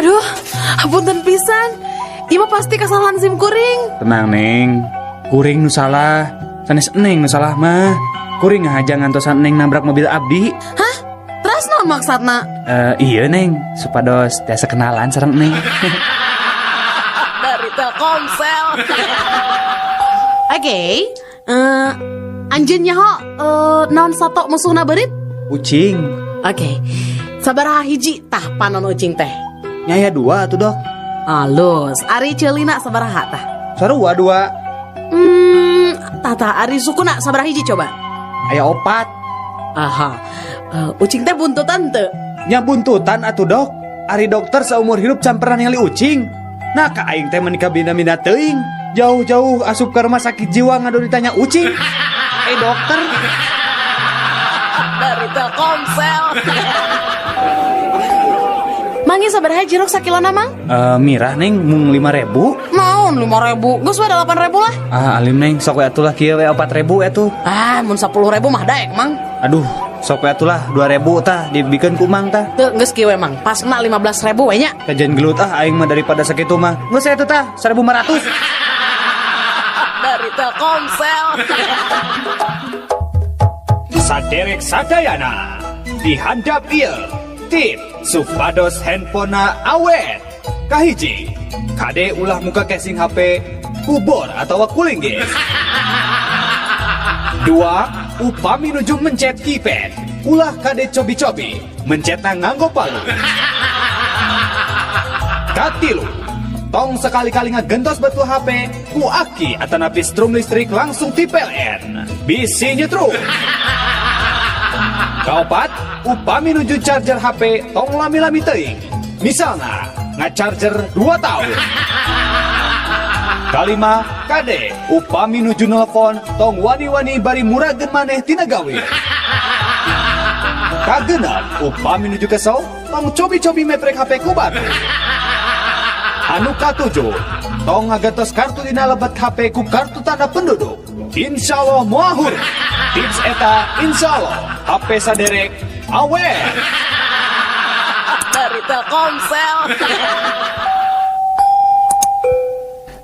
Aduh, punten pisan. Ima pasti kesalahan SIM kuring. Tenang Neng, kuring nu salah, sanes Neng nu salah mah. Kuring aja ngantosan Neng nabrak mobil abdi. Hah? Terus naon maksudna? Iya Neng, supados tiasa kenalan sareng Neng. Dari Telkomsel. Oke, anjeun nyaho naon sato musuhna beurit? Ucing, Oke, sabaraha hiji tah panon ucing teh? nyaya 2 tuh dok. Alus, ari ceulina sabaraha tah? Sarua 2, Tata ari sukuna sabaraha hiji coba? aya 4. Aha, ucing teh buntutan teu? Nya buntutan atuh dok. Ari dokter seumur hidup can pernah ningali ucing. Nah ka aing teh menikah bina-bina teuing. Jauh-jauh asup ke rumah sakit jiwa ngadu ditanya ucing. Dokter. Dari Telkomsel. Mangi sabaraha jeruk sakilona mang? Mirah Neng mung 5.000. Naon 5.000? Geus we 8.000 lah. Alim Neng sok we atuh lah kieu we 4.000 atuh. Mun 10.000 mah daek mang. Aduh, sok we atuh lah 2.000 tah dibikeun ku Mang tah. Teu geus kieu we mang. Pasna 15.000 we nya. Kajian gelut aing mah daripada sakitu mah. Geus atuh tah 1.500. Dari Telkomsel. Saderek sadayana dihandap ieu tip supados handphonena awet. Kahiji, kade ulah muka casing HP kubur atau kuling ge. 2, upami nuju mencet keypad ulah kade cobi-cobi mencetna nganggo palu. Katilu, tong sekali-kali ngagentos betul HP ku aki atanapi strum listrik langsung ti PLN bisi nyetrum. Kaopat, upami nuju charger HP tong lami-lami teuing. Misalna, ngacharger 2 tahun. Kalima, kade, upami nuju nelpon tong wani-wani bari murageun maneh tina gawe. Kagenep, upami nuju kesel tong cobi-cobi meprek HP ku batu. Anu katujuh, tong ngagantos kartu dina lebet HP ku kartu tanda penduduk. Insya Allah muahur. Tips eta insya Allah HP saderek awet. Dari Telkomsel.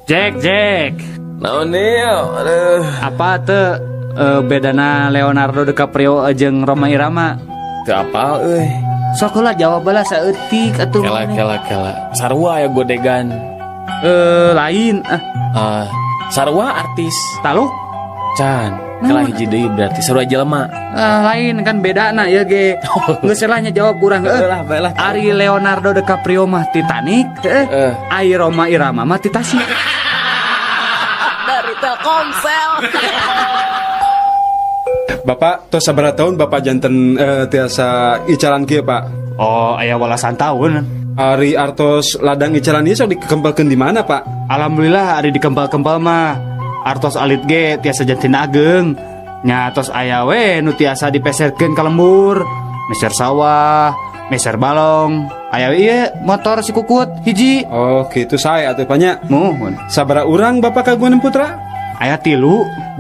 Jack. Naon ieu? Aduh. Apa teu bedana Leonardo DiCaprio jeung Rhoma Irama? Teu apal euy. Sok heula jawab bae saeutik atuh. Kela. Sarua ya godegan. Lain Sarua artis. taluk Can. Kela hiji deui berarti sarua jelema. lain kan bedana ya ge. Geus selahnya jawab kurang Baiklah. Ari Leonardo DiCaprio mah Titanic, Ai Rhoma Irama mah Titanic. Dari Telkomsel. Bapak, tos sabaraha tahun Bapak janten tiasa icalan kieu Pak? Oh, aya walasan tahun. Ari artos ladang icalan ieu sok dikempelkeun di mana Pak? Alhamdulillah ari dikempel-kempel mah. Artos alit ge tiasa jantin ageng. Nya tos aya we nu tiasa dipeserkeun ka lembur. Meser sawah, meser balong. Aya ieu motor si Kukut hiji. Oh, kitu sae atuh Panya. Muhun. Sabaraha urang Bapak kagungan putra? Aya 3.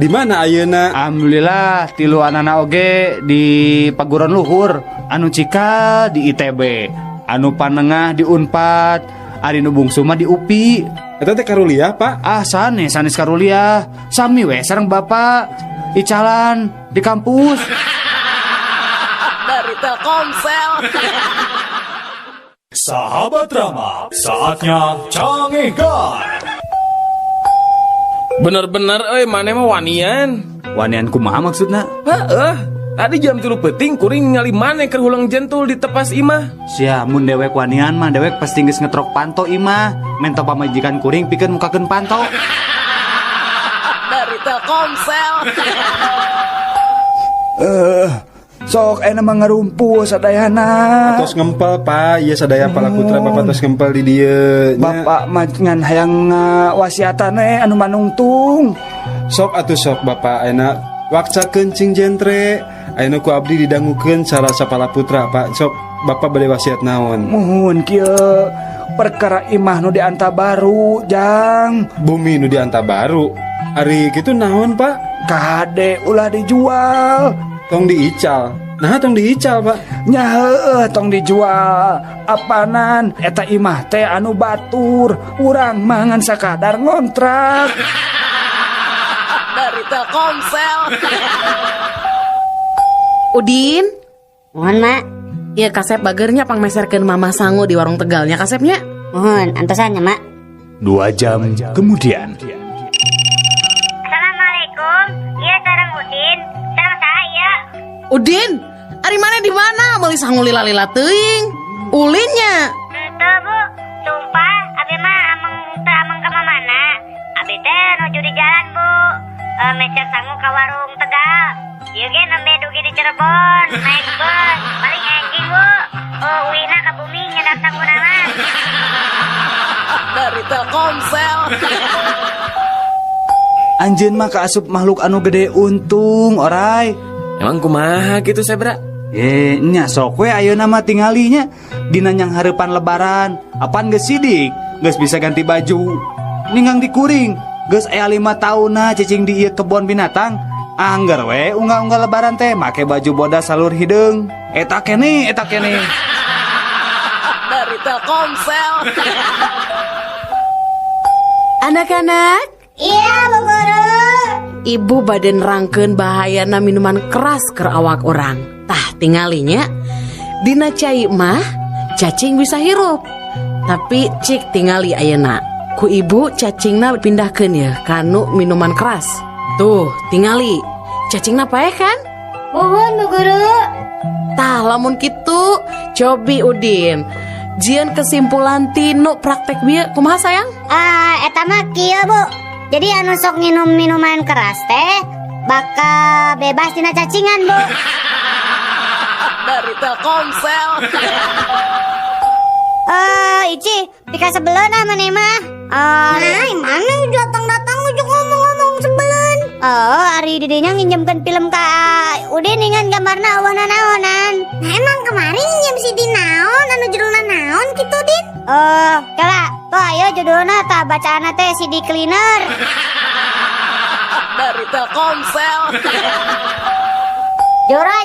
Di mana ayeuna? Alhamdulillah 3 anana oge di paguron luhur. Anu cika di ITB, anu panengah di Unpad, ari nu bungsu mah di UPI. Eta teh karuliah Pak. Sanes karuliah. Sami we sareng Bapak. Icalan di kampus. Dari Telkomsel. Sahabat Rama, saatnya canggih guard. Bener-bener euy maneh mah wanian. Wanian kumaha maksudna? Tadi jam 3 peting kuring ningali maneh keur hulang jentul di tepas imah. Sia mun dewek wanian mah dewek pasti geus ngetrok panto imah. Mento pamajikan kuring pikeun mukakeun panto. Dari Telkomsel. Sok ena mah ngarumpu sadayana. Tos ngempel Pak, ieu sadaya palaputra Bapak tos ngempel di dieu. Bapak mah ngan hayang wasiatan anu manungtung. Sok atuh sok Bapak ayeuna waksa kencing jentre. Ayeuna ku abdi didangukeun sarasa palaputra Pak. Sok Bapak bade wasiat naon? Muhun kieu perkara imah nu dianta baru jang. Bumi nu dianta baru. Ari kitu naon Pak? Kade ulah dijual. Tong diical. Nah tong diical Pak. Nya heueuh tong dijual. Apanan eta imah teh anu batur, urang mangan sakadar ngontrak. Dari Telkomsel. Udin, Mohon mak. ya kasep bagernya pangmeserkeun Mama Sangu di warung Tegalnya kasepnya. Mohon antosannya mak. 2 jam kemudian. Assalamualaikum. Iya sareng Udin. Sareng saya. Udin, ari mana di mana? Meuli sangu lila-lila teuing. Ulinnya. Ente bu. Sumpah. Abi mah ameng ke mana? Abi teh nuju di jalan bu. Mecer sangu ke warung Tegal. Ieu ge nembe dugi di Cirebon. Naik bus. Paling enjing bu. Uina ke bumi nyedap sangu nama. Dari Telkomsel. Anjeun mah kaasup makhluk anu gede untung oray. Emang kumaha gitu Sebra? Nya sok we ayeuna mah tingalinya dina nyang hareupan lebaran. Apaan geus sidik? Geus bisa ganti baju. Ningang dikuring. Geus aya 5 taunna cicing di ieu kebon binatang. Angger we unggah-unggah lebaran teh make baju bodas salur hideung. Eta keneh. Dari Telkomsel. Anak-anak, Iya bu guru. ibu badan rangkeun bahayana minuman keras ke awak orang. Tah tingalinya dina cai mah cacing bisa hirup. Tapi cik tingali ayeuna ku ibu cacingna pindahkeun ya kanu minuman keras. Tuh tingali cacingna paeh kan? Mohon bu guru. Tah lamun kitu cobi Udin. Jian kesimpulan tinu praktek bieu kumaha sayang? Eta mah kieu bu. Jadi anu sok nginum minuman keras teh bakal bebas dina cacingan bu. Dari Telkomsel. Ici, pika sebelen ah maneh mah. Mana datang ujuk ngomong sebelen. Ari didinya nginjemkeun film ka Udin dengan gambarna awahna naonan. Nah emang kemarin nginjem si Din naon anu judulna naon kitu Din? Kala, tuh ayo judulna tah bacaana teh CD Cleaner. Dari Telkomsel. Jora.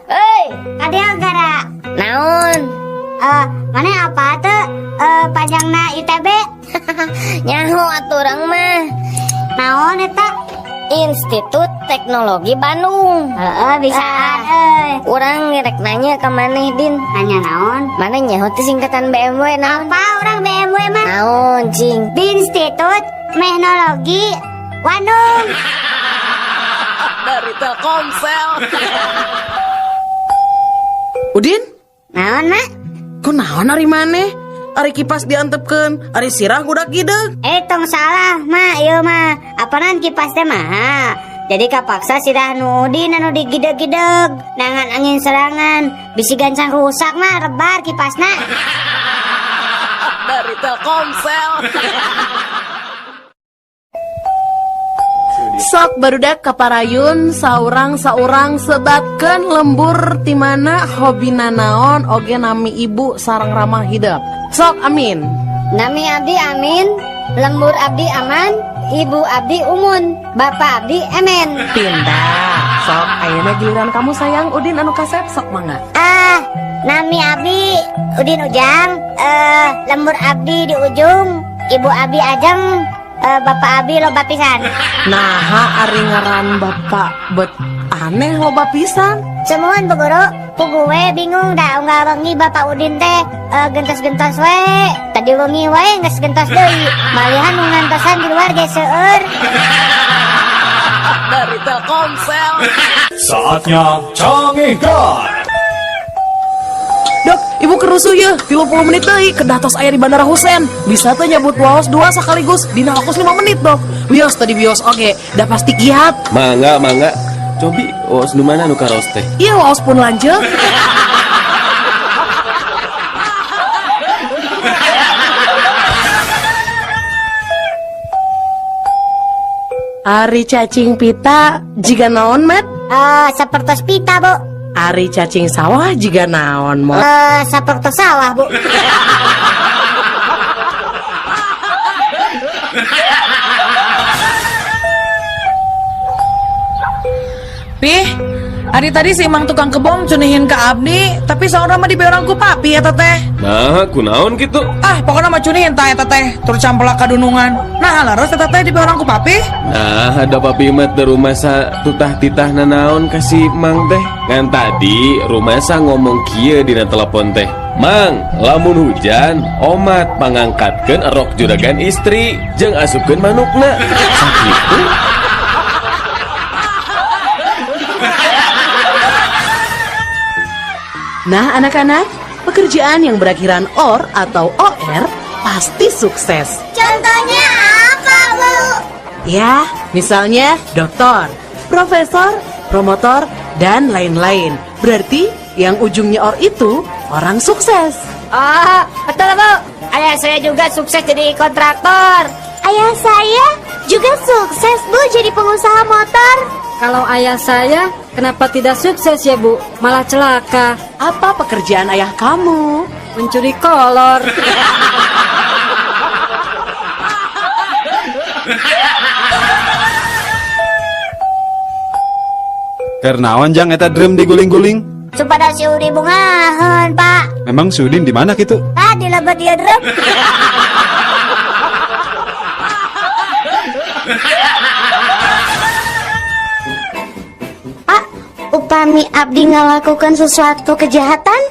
Hei, kadea gara. Naon? Mana apa tuh? Panjangna ITB? Nyaho aturang mah. Naon eta? Institut Teknologi Bandung. Bisaan urang ngerek nanya ke maneh Din. Nanya naon? Mana nyaho teh singkatan BMW naon? Apa urang BMW mah? Naon cing? Di Institut Teknologi Bandung. Dari Telkomsel. Udin, Naon mak? kok naon ari maneh? Ari kipas diantepkeun, ari sirah budak gideg. Tong salah mak, ieu mah apanan kipas teh mah. Jadi kapaksa sirah Udin anu digideg-gideg. Nangan angin serangan, bisi gancang rusak mah rebar kipasna. Dari Telkomsel. Sok barudak kaparayun saurang sebatkeun lembur ti mana hobina naon oge nami ibu sareng ramah hidup. Sok amin. Nami abdi amin, lembur abdi aman, ibu abdi umun, bapak abdi emen. Pindah. Sok ayeuna giliran kamu sayang Udin anu kasep sok mangga. Nami abdi Udin Ujang, lembur abdi di ujung, ibu abdi ajeng, bapak abdi loba pisan. Naha ari ngaran bapak bet aneh loba pisan. Semuan bu guru, gue bingung dah unggal wengi bapak Udin teh gentos-gentos we. Tadi wengi we geus gentos deui. Malihan nu ngantosan di luar ge seueur. Dari Telkomsel. Saatnya Cangihkan. Dok, ibu kerusuh ya 30 menit deui kedah tos aya di Bandara Husein. Bisa teh nyebut waos 2 sekaligus dina waktu 5 menit, Dok. Wios tadi bios oge, dah pasti kiat. Mangga. Cobi, nu mana nu karos teh? Iya, waos pun lanjut. Ari cacing pita jiga naon, Mat? Sapertos pita bu. Ari cacing sawah jiga naon, Mat? Sapertos sawah bu. Pih, Ari tadi si Mang tukang kebom cunihin ke Abdi, tapi seorang mah dibeorang ku papi ya teteh. Nah, kunaon gitu. Ah, pokoknya mah cunihin ta ya teteh, terus campelak kadunungan. Nah, laras teteh dibeorang ku papi. Nah, ada papi mat di rumah sa tutah titah nanaon kasih Mang teh. Ngan tadi rumah sa ngomong kieu dina telepon teh. Mang, lamun hujan, omat pangangkatkeun erok juragan istri, jeung asupkeun manukna. Sakitu. Nah anak-anak, pekerjaan yang berakhiran OR atau OR pasti sukses. Contohnya apa, Bu? Ya, misalnya dokter, profesor, promotor, dan lain-lain. Berarti yang ujungnya OR itu orang sukses. Oh, betul, Bu. Ayah saya juga sukses jadi kontraktor. Ayah saya juga sukses, Bu, jadi pengusaha motor. Kalau ayah saya, kenapa tidak sukses ya Bu? Malah celaka. Apa pekerjaan ayah kamu? Mencuri kolor. Kernaon jang eta drum diguling-guling? Supaya si Udi bungahan, Pak. Memang si Udin di mana gitu? Ah, di lebat dia drum. Pak, upami Abdi ngelakukan sesuatu kejahatan,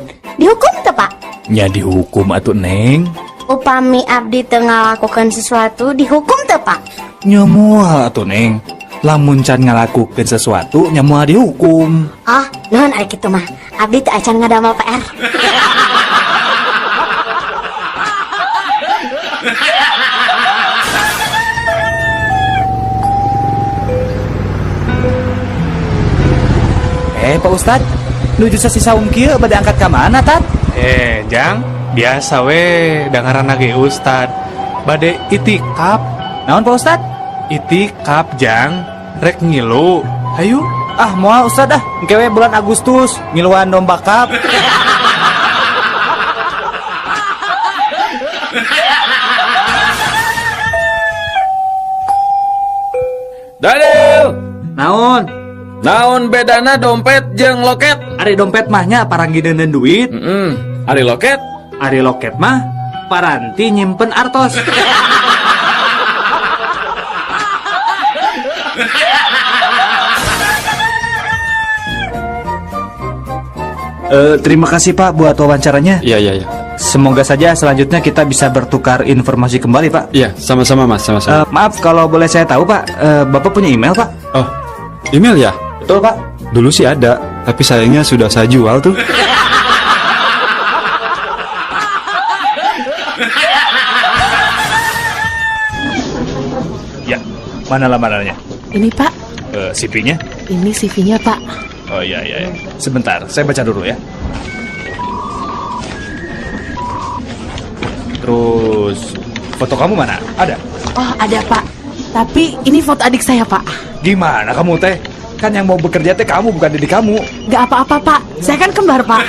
dihukum tuh, Pak? Ya dihukum atuh Neng. Upami Abdi teu ngalakukan sesuatu, dihukum tuh, Pak? Nyamual atuh Neng. Lamun can ngalakukeun sesuatu nyamual dihukum. Oh, nuhun ari kitu mah. Abdi teu acan ngadamel PR. Pak Ustad, nuju sasi saung kieu bade angkat ka mana Tat? Jang, biasa we dengaran ge Ustad. Bade itikaf. Naon Pak Ustad? Itikaf Jang, rek ngilu. Hayu. Ah moal Ustad ah, engke we bulan Agustus ngiluan domba kap. Dadel, Naon? naon bedana dompet jeung loket? Ari dompet mahnya paranggideun duit, Ari loket? ari loket mah paranti nyimpen artos. Terima kasih Pak buat wawancaranya. Iya. Semoga saja selanjutnya kita bisa bertukar informasi kembali Pak. Iya, sama-sama Mas, sama-sama. Maaf kalau boleh saya tahu Pak, Bapak punya email Pak? Oh, email ya? Betul Pak. Dulu sih ada, tapi sayangnya sudah saya jual tuh. Ya, mana lamarannya? Ini Pak, CV-nya? ini CV-nya Pak. Oh iya. Sebentar, saya baca dulu ya. Terus foto kamu mana? Ada? Oh ada Pak, tapi ini foto adik saya Pak. Gimana kamu teh? Kan yang mau bekerja teh kamu bukan diri kamu. Gak apa-apa Pak, saya kan kembar Pak.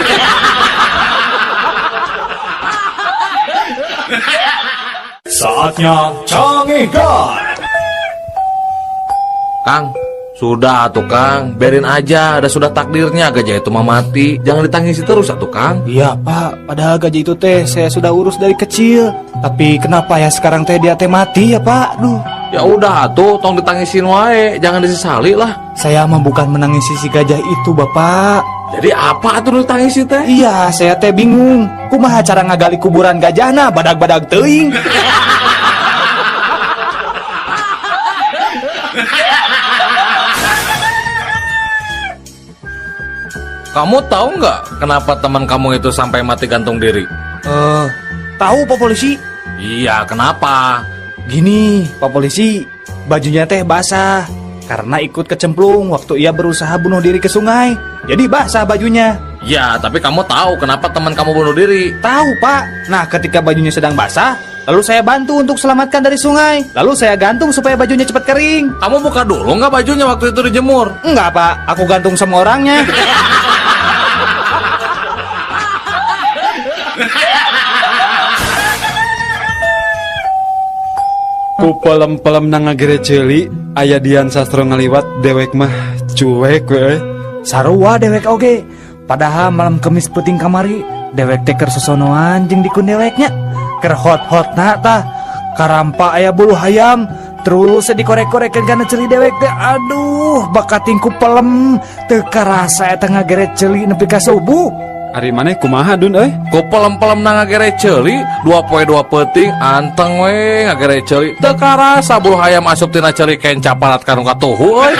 Saatnya Canggih Guard. Kang, sudah atuh Kang, biarin aja, ada sudah takdirnya gajah itu mah mati. Jangan ditangisi terus atuh Kang. Iya Pak, padahal gaji itu teh saya sudah urus dari kecil. Tapi kenapa ya sekarang teh dia teh mati ya Pak? Duh. Ya udah atuh, tong ditangisin wae, jangan disesali lah. Saya mah bukan menangisi si gajah itu Bapak. Jadi apa atuh ditangisi teh? Iya, saya teh bingung. Kumaha cara ngagali kuburan gajahna badag-badag teuing. Kamu tahu nggak kenapa teman kamu itu sampai mati gantung diri? Tahu Pak Polisi? Iya, kenapa? Gini, Pak Polisi, bajunya teh basah karena ikut kecemplung waktu ia berusaha bunuh diri ke sungai. Jadi basah bajunya. Ya, tapi kamu tahu kenapa teman kamu bunuh diri? Tahu Pak. Nah, ketika bajunya sedang basah, lalu saya bantu untuk selamatkan dari sungai. Lalu saya gantung supaya bajunya cepat kering. Kamu buka dulu nggak bajunya waktu itu dijemur? Enggak Pak, aku gantung sama orangnya. Ku pelem-pelem nang ngagere ceuli, aya Dian Sastro ngaliwat dewek mah cuek we. Sarua dewek oge. Padahal malam kemis peuting kamari dewek teh keur sosonoan jeung dikun deweknya. Keur hot-hotna tah karampa aya bulu hayam. Terus dikorek-korekeun kana ceuli dewek teh. Aduh, bakatingku pelem teu karasa eta ngageret ceuli nepi ka subuh. Ari maneh kumaha Dun euy? Ku pelem-pelem na ngagere ceuli, 2 poe 2 peuting anteng we ngagere ceuli. Teu karasa bulu hayam asup tina ceuli kaen capalat kanu katuhu euy.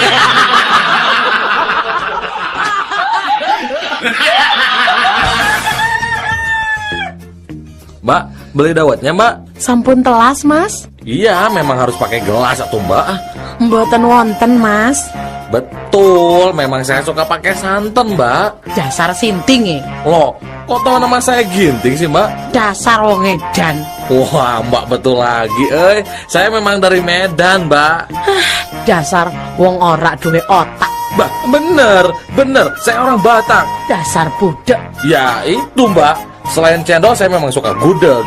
Mbak, beli dawetnya, Mbak. Sampun telas, Mas. Iya, memang harus pakai gelas atuh, Mbak. Mboten wonten, Mas. Betul, memang saya suka pakai santan, Mbak. Dasar sinting Loh, kok tahu nama saya Ginting sih, Mbak? Dasar wong edan. Wah, Mbak betul lagi, saya memang dari Medan, Mbak. Dasar wong ora duwe otak. Mbak, bener, saya orang Batak. Dasar budak. Ya, itu, Mbak. Selain cendol, saya memang suka gudeg.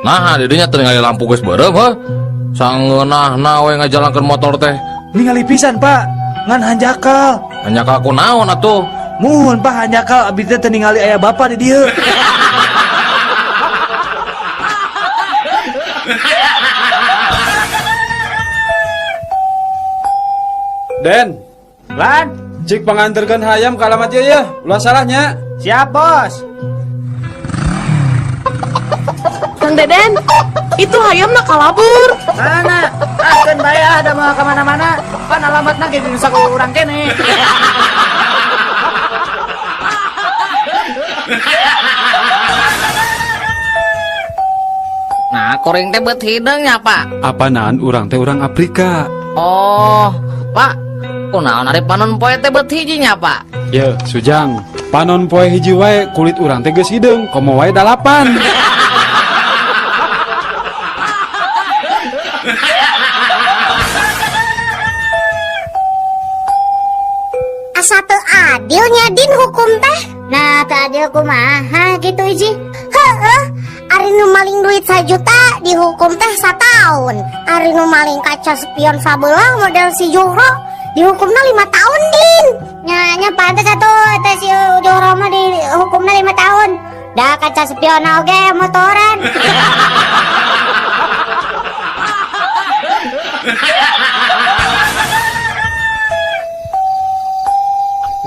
Nah, didinya tinggal lampu geus beureum heuh. Sangeunahna we ngajalankeun motor teh. Ningali pisan, Pak. Ngan hanjakal. Hanjakal kunaon atuh? Muhun, Pak, hanjakal abdi teh ningali aya bapa di dieu. Den, Lan, cik panganterkeun hayam ka alamat ieu ya. Ulah salahnya. siap, Bos. Kang Deden, itu hayamna kalabur. Mana? Akeun bae ada mau ka mana-mana. Pan alamatna ge di saku urang kene. Nah, koring teh beut hidung nya, Pak. Apanaan urang teh urang Afrika. Oh, Pak. Kunaon ari panon poe teh beut hiji nya, Pak. Ye, Sujang. Panon poe hiji wae kulit urang teh geus hideung, komo wae 8. Asa teu adilnya Din hukum teh. Nah, teu adil kumaha gitu iji. Heeh. Ari nu maling duit 1 juta dihukum teh 1 tahun. Ari nu maling kaca spion sabelah model si Juhro dihukumna 5 tahun Din. Nya pantes atuh teh si Juhro mah dihukumna 5 tahun. Da kaca spion oge motoran.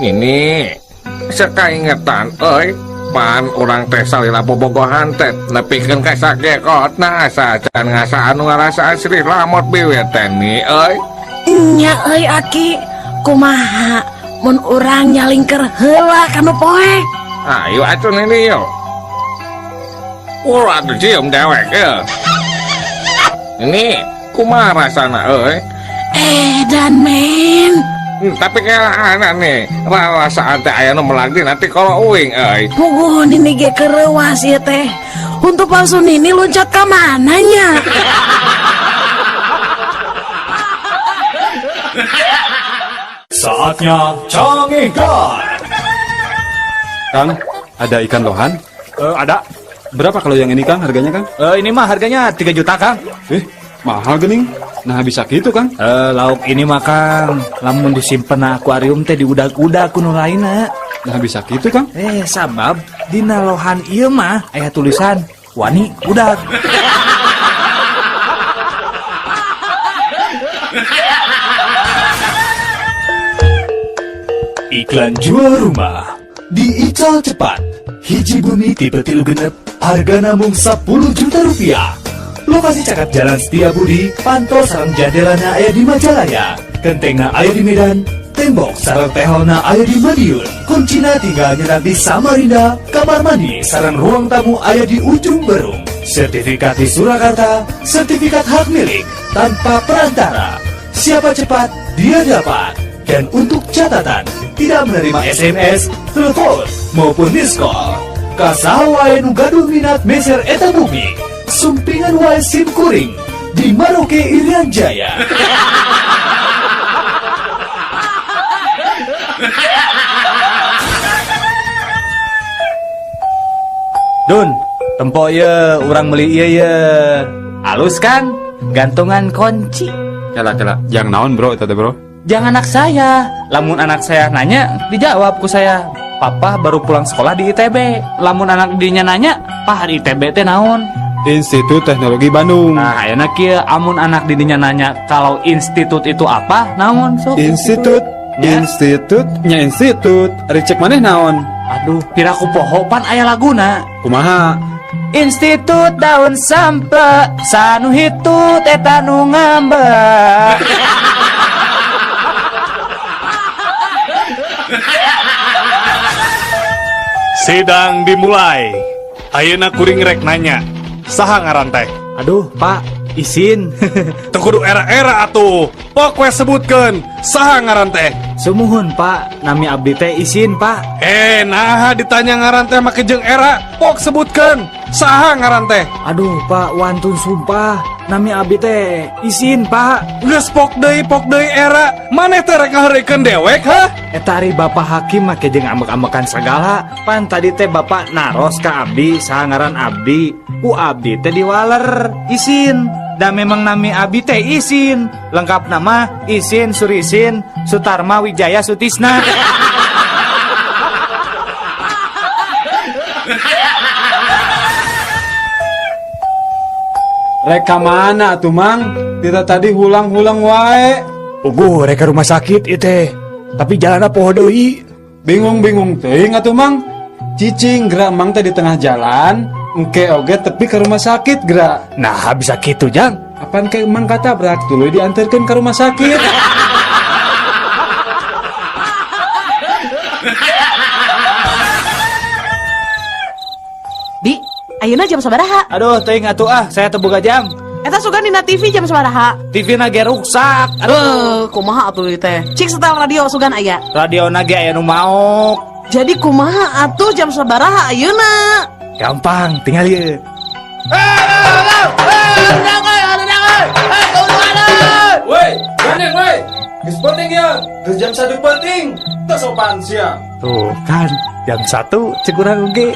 Ini sekaingetan pan orang teh salila bobogohan teh nepikeun ka sagekotna asa can ngasaan nu ngarasaan sirih lamot biwit teh ni Nya Aki, kumaha mun urang nyalingker heula kanu poe. Ayo atuh ini yo. Ulah tuh cium dewek ya. Ini kumaha rasana Dan men. Tapi kayak anak nih rasaan teh aya nu melagdi nanti kalau uing Puguh ini ge kerewas ya teh. Untuk palsu ini loncat ke mananya? Saatnya Cangihkan. Kang, ada ikan lohan? Ada. Berapa kalau yang ini Kang harganya Kang? Ini mah harganya 3 juta, Kang. Mahal gening. Nah bisa gitu Kang. Lauk ini mah Kang, lamun disimpen akuarium teh di udag-udag kuno lainna. Nah bisa gitu Kang. Sabab dina lohan ieu mah aya tulisan wani udag. Iklan jual rumah diical cepat. Hiji bumi tipe 3 genep, harga namung 10 juta rupiah. Lokasi cakap Jalan Setiabudi, pantol sareng jandelana aya di Majalaya, gentengna aya di Medan, tembok sareng teholna aya di Madiun, kuncina tinggal nyerat di Samarinda, kamar mandi sareng ruang tamu aya di ujung Berung, sertifikat di Surakarta, sertifikat hak milik tanpa perantara. Siapa cepat, dia dapat. Dan untuk catatan, tidak menerima SMS, telepon, maupun miss call. Kasaha wae nu gaduh minat meser eta bumi, sumpingan wae SIM kuring di Maroke Irian Jaya. Dun, tempo ye, orang beli iya ye. Halus kan? Gantungan kunci. Cela. Yang naon bro itu teh bro? Jangan anak saya. Lamun anak saya nanya, dijawab ku saya. Papa baru pulang sekolah di ITB. Lamun anak dinya nanya, Pak di ITB teh naon? Institut Teknologi Bandung. Nah, ayeuna kieu amun anak didinya nanya kalau institut itu apa? Naon sok? Institut. Ari cek maneh naon? Aduh, piraku poho pan aya laguna. Kumaha? Institut daun sampe sanu hitut eta nu ngambek. Sidang dimulai. Ayeuna kuring rek nanya. Saha ngaran teh? Aduh, Pak, izin. Teu kudu era-era atuh. Pok we sebutkeun. Saha ngaran teh? Sumuhun, Pak. Nami abdi teh izin, Pak. Nah ditanya ngaran teh make jeung era. Pok sebutkeun. Saha ngaran teh? Aduh, Pak, wantun sumpah. Nami abdi teh izin, Pak. Geus pok deui era. Maneh teh rek ngahareukeun dewek, ha? Eta ari Bapak Hakim make jeung ambek-ambekan segala. Pan tadi teh Bapak naros ka abdi saha ngaran abdi. Ku abdi teh diwaler izin. Da memang nami abdi teh izin. Lengkap nama Izin Surisin Sutarma Wijaya Sutisna. Reka mana atuh Mang? Kita tadi hulang-hulang wae. Uguh reka rumah sakit itu. Tapi jalanna poho deui. Bingung teuing atuh Mang. Cicing gerak Mang teh di tengah jalan, engke oge tepi ke rumah sakit gerak. Nah, bisa gitu, Jang. Apaan ke Mang katabrak tuluy diantarkeun ke rumah sakit. Di, ayeuna jam sabaraha? Aduh, teuing atuh saya teu boga jam. Eta sugan dina TV jam sabaraha? TV na ge rusak. Aduh, kumaha atuh ieu teh? Cik setel radio sugan aya. Radio na ge aya nu maok. Jadi kumaha atuh jam sabaraha ayeuna? Gampang, tinggal ieu. Woi, gandeng woi. Geus penting ya, geus jam 1 penting. Teu sopan sia. Tuh kan, jam 1 cek urang oge.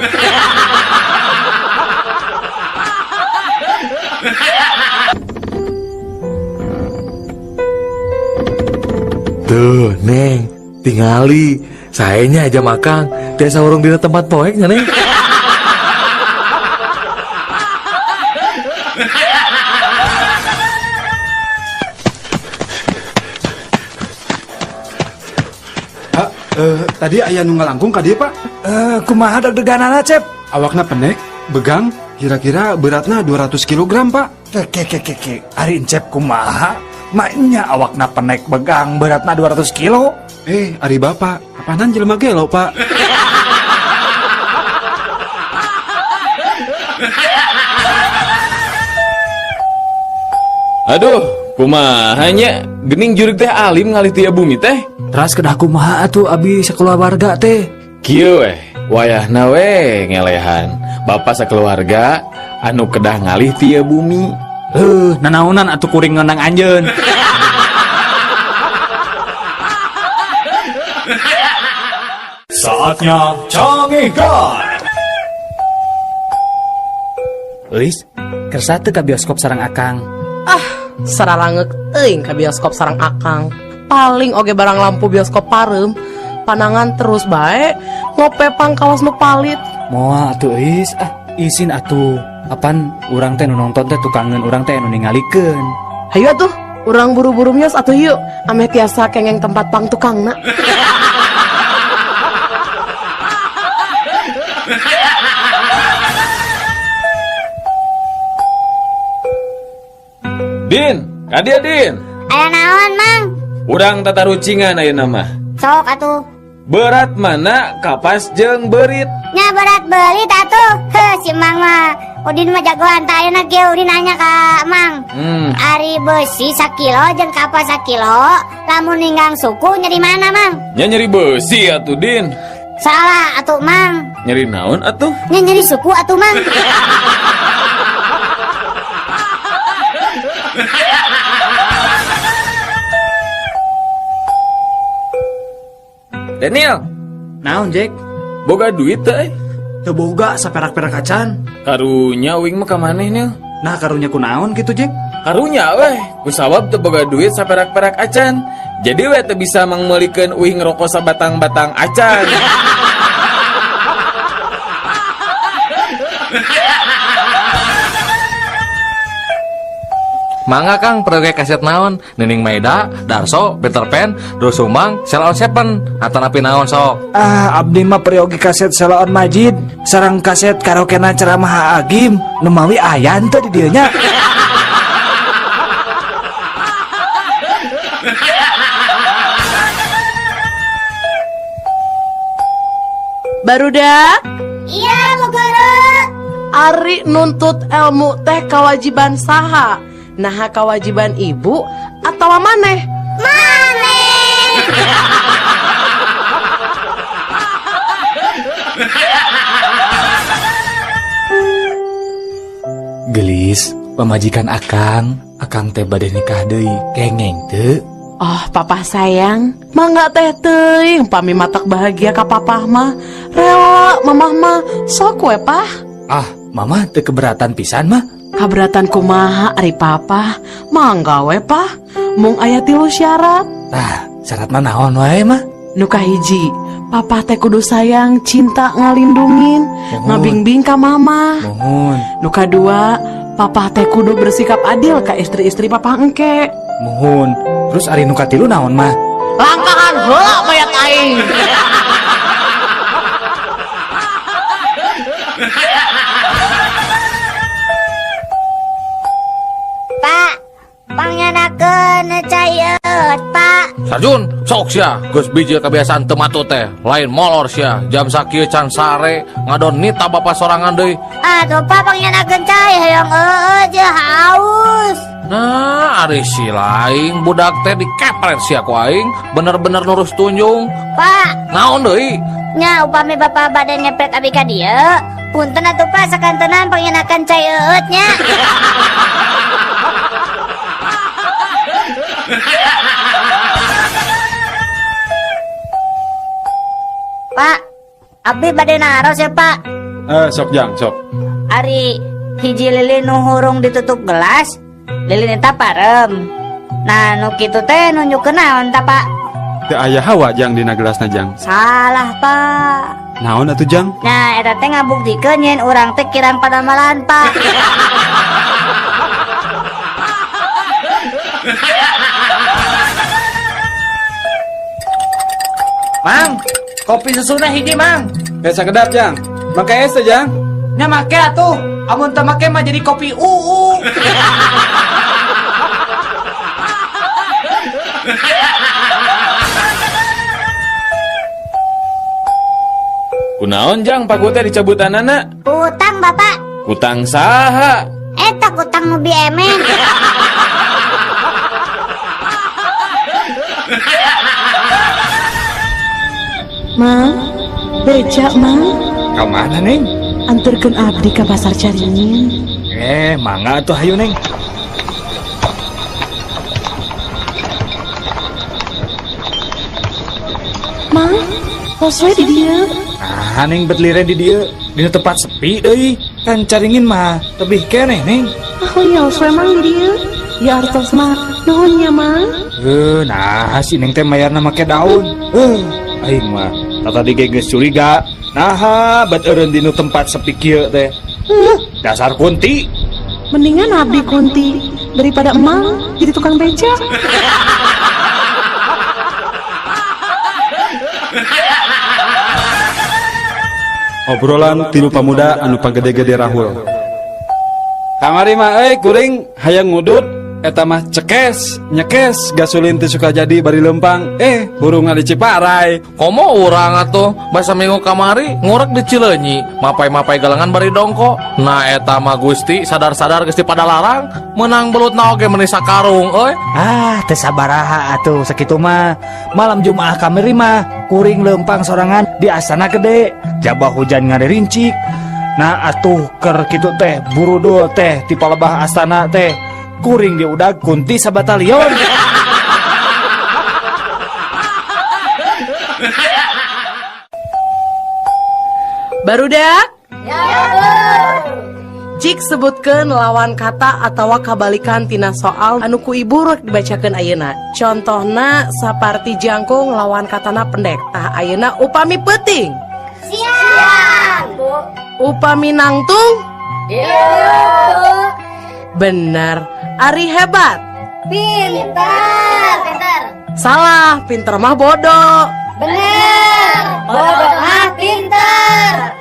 Tuh, Neng, tingali. Sayanya aja makang. Biasa urung di tempat poeknya, Neng. Tadi aya nu ngalangkung ka dieu, Pak. Kumaha deg-deganana, Cep? Awakna pendek, begang, kira-kira beratna 200 kg, Pak. Keke. Ari Cep kumaha? Mainnya awakna penek begang beratna 200 kilo. Ari Bapak, apaanan jelema gelo, Pak? Aduh, kumahanya gening jurig teh alim ngalih tiap bumi teh. Teras kedah kumaha atuh abi sakeluarga teh. Kieu weh, wayahna we ngelehan. Bapak sakeluarga anu kedah ngalih tiap bumi. Nanaonan atuh kuring ngendang anjeun. Saatnya Canggih God. Euis, kersa teu ka bioskop sareng Akang. Sararangek teuing ka bioskop sareng Akang. Paling oge barang lampu bioskop pareum, panangan terus bae ngopepang kawas nu palit. Moal atuh Euis, izin atuh. Apan urang teh nu nonton teh tukangeun urang teh nu ningalikeun. Hayu atuh, urang buru-buru mios atuh yuk. Ameh tiasa kengeng tempat pang tukangna. Din, kadia Din. Aya naon, Mang? Urang tata rucingan ayeuna mah. Sok atuh. Berat mana kapas jeung berit? Nya berat belit atuh. Si Mang mah Udin mah jagoan tah ayeuna ge Udin nanya ka Mang. Ari besi 1 kilo jeung kapas 1 kilo, lamun ninggang suku nyeri mana, Mang? Nya nyeri besi atuh Din. Salah atuh, Mang. Nyeri naon atuh? Nya nyeri suku atuh, Mang. Daniel, naon Jack? boga duit teh? teboga saperak-perak acan. Karunya uing mah kamaneh nih. Nah karunya kunaon gitu Jeng? Karunya weh, kusabab teu boga duit saperak-perak acan. Jadi weh teu bisa mangmeulikeun uing ngerokok sabatang-batang acan. Mangga Kang pergi kaset naon Nining Maida, Darso, Peter Pan, Doel Sumbang, Sheila on Seven atau napi naon sok. Abdi mah periogi kaset Sheila on Majid sareng kaset karaokena ceramah Agim nemawi ayan teh di dieu nya. Barudak? Iya, Bu Guru. Ari nuntut ilmu teh kewajiban saha? Nah kewajiban ibu atau maneh? Maneh. Gelis, pemajikan Akang teh bade nikah deui. Kengeng teu? Oh papa sayang, mangga teh teuing pami matak bahagia ka papa mah. Rela mamah mah sok we pah. Mama teu keberatan pisan mah. Kaberatan kumaha ari papa? Mangga we pah. Mung aya 3 syarat. Syarat mah naon wae mah? Nu kahiji, papa teh kudu sayang, cinta, ngalindungin, ngabing-bing ka mama. Mohon. Nu kadua, papa teh kudu bersikap adil ka istri-istri papa engke. Mohon. Terus ari nu katilu naon mah? Langkahan heula mayat aing. Pak, pangyanakeun cayeut, Pak. Sarjun, sok sia, geus biji kebiasaan teu matu teh. Lain molor sia, jam sakieu can sare ngadon nita bapak sorangan deui. Atuh Pak pangyanakeun cai hayang je haus. Nah, ari si laing budak teh dikepret sia ku aing, bener-bener nurus tunjung. Pak, Naon deui? nya upami Bapak bade ngepet abi ka dieu, punten atuh Pak sakantenan pangyanakeun cayeut nya. Pak, abdi bade naros ya Pak. Sok Jang, sok. Ari hiji lilin nu hurung ditutup gelas, lilin eta parem. Nah, nu kitu teh nunjukeun naon ta Pak? Teu aya hawa Jang dina gelasna Jang. Salah Pak. Naon atuh Jang? Nah, eta teh ngabuktikeun yen urang teh kirang padamalan Pak. Mang, kopi susuna hiji Mang. Sakedap Jang. Make es teh Jang. Nya make atuh. Amun teu make mah jadi kopi UU. Kunaon Jang paku teh dicabutanana? Utang Bapak. Utang saha? Eta utang nu biemen. Mang, beja Mang. Ka mana Neng? Anturkeun abdi ka pasar Caringin. Mangga atuh hayu Neng. Mang, tos we di dieu. Neng betliren di dieu, dina tempat sepi deui. Kan Caringin mah tebih keneh Neng. Ya we Mang di dieu. Ya artos mah nuhun nya Mang. Nah si Neng teh mayarna make daun. Aing mah tadi geus curiga. Nah, bet eureun dinu tempat sepi kieu teh. Dasar kunti. Mendingan abdi kunti daripada emang jadi tukang beca. Obrolan tilu pamuda anu pagede-gede rahul. Kamari mah kuring hayang ngudut eta mah cekes, nyekes gasolin teh suka jadi bari lempang. Hurung di Ciparai. Komo urang atuh basa minggu kamari ngurek di Cileunyi, mapai-mapai galengan bari dongko. Nah eta mah Gusti sadar-sadar geus pada larang, meunang belutna oge meuni sakarung euy. Teu sabaraha atuh sakitu mah. Malam Jumaah kamari mah kuring lempang sorangan di Astana Gede. Jabah hujan ngaririncik. Nah atuh keur kitu teh buru dul teh ti palebah Astana teh. Kuring diudag kunti sabatalion. Barudak? Cik sebutkeun lawan kata atawa kabalikan tina soal anu ku ibu rek dibacakeun ayeuna. Contohna saparti jangkung lawan katana pendek. Tah ayeuna upami peuting. Siap, Bu. Upami nangtung. Iya. Bener. Ari hebat. Pintar. Salah, pinter mah bodoh. Bener. Bodoh mah pintar.